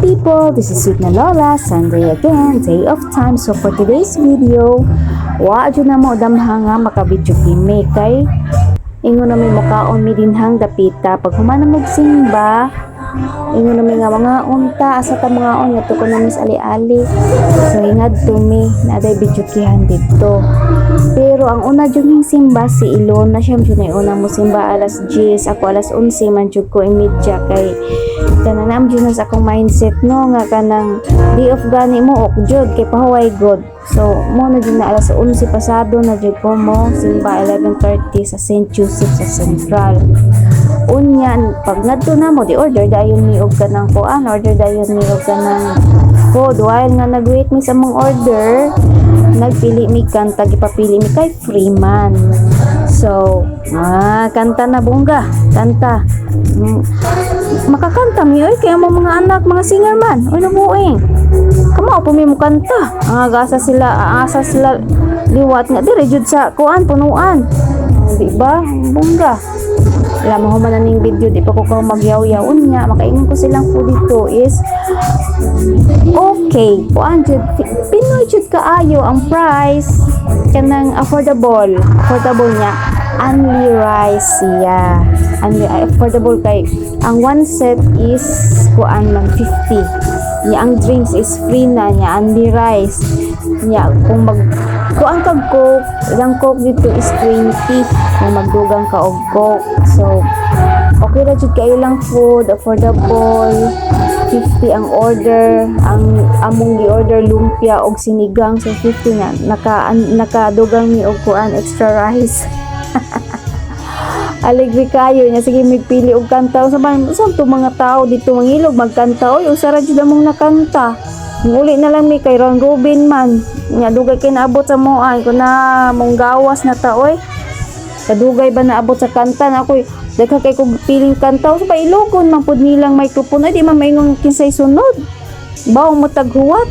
people, this is Sweet na Lola, Sunday again, day of time. So for today's video, waadyo na mo damha nga makabidyo kimi kay ingon na may mukaon mi dinhang dapita pag humana mo simba. Ingon na may nga mga unta asa ta mga on yato ko na mis ali-ali. So hingad tumi na day bidyokihan dito. Pero ang una jud ning simba si Ilona, siya jud na una mo simba alas 10, ako alas 11 man jud ko imedya kay kanang jud sa akong mindset no nga kanang day of gani mo ok jud kay pahuway god. So mo na jud na alas 11 pasado na jud ko mo simba 11:30 sa St. Joseph sa Central. Unyan pag ngadto na mo di order dayon ni og kanang kuan, order dayon ni og kanang food. While nga nag-wait mi sa mong order, nagpili mi kanta, gipapili mi kay Freeman. So kanta na bongga, kanta. Makakanta mi oy kay mo mga anak, mga singer man. Oy nabuing. Kamo po mi mo kanta. Ang asa sila liwat nga dire jud sa kuan punuan. Di ba? Bongga. Alam mo man ning video di pa ko magyaw-yawon nga makaingon ko silang po dito is okay kuan jud Pinoy jud kaayo ang price kanang affordable niya only rice siya affordable kay ang one set is kuan man 50 niya ang drinks is free na niya only rice niya kung kuan kag coke ilang coke dito is 20 kung magdugang ka og coke. So okay ra jud kayo lang food, affordable, 50 ang order, ang among gi-order lumpia og sinigang, so 50 na nakadugang ni og kuan extra rice. Aligri kayo nya sige magpili og kanta sa to mga tao dito mangilog magkanta oy usa ra jud among nakanta. Uli na lang mi kay Ron Rubin man nya dugay kay naabot sa mo ay kun na mong gawas na ta oy. Kadugay ba naabot sa kanta na ako'y dagha kay kog piling kanta sa pailogon man pud nilang microphone ay di man maingon kinsay sunod baw mo taghuwat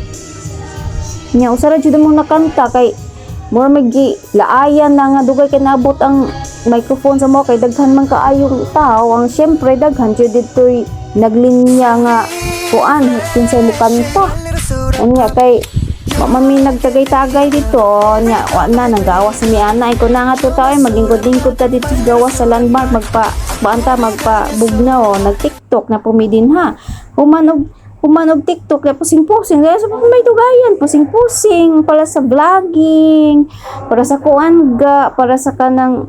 nya usara jud mo nakanta kay more magi laayan na nga dugay kay naabot ang microphone sa mo kay daghan man kaayong tao ang syempre daghan jud ditoy naglinya nga kuan kinsay mo kanta nya kay mami nagtagay-tagay dito nya wa na nanggawas si mi ana ko na nga to tayo maglingkod-lingkod ta dito gawas sa landmark magpa-bugnaw nag TikTok na pumidin ha humanog TikTok na pusing-pusing kaya sa may tugayan pusing-pusing para sa vlogging para sa kuanga para sa kanang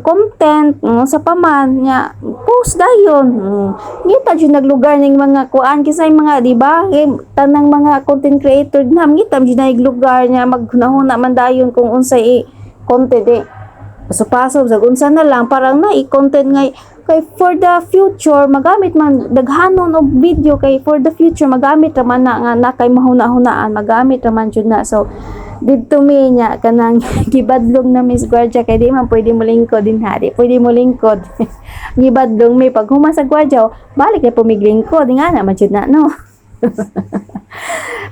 content sa paman nya post dayon ngita jud naglugar ning mga kuan kisay mga di ba tanang mga content creator na ngita jud naglugar nya maghunahuna man dayon kung unsay content paso-paso sa unsa na lang parang na content ngay kay for the future magamit man daghanon og video kay for the future magamit ra man na kay mahuna-hunaan magamit ra man jud na so dito mi nya kanang gibadlong na Miss Guardia kay di man pwede mo lingkod din hari pwede mo lingkod gibadlong mi pag huma sa Guardia balik kay pumiglingkod nga na man jud na no.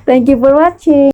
Thank you for watching.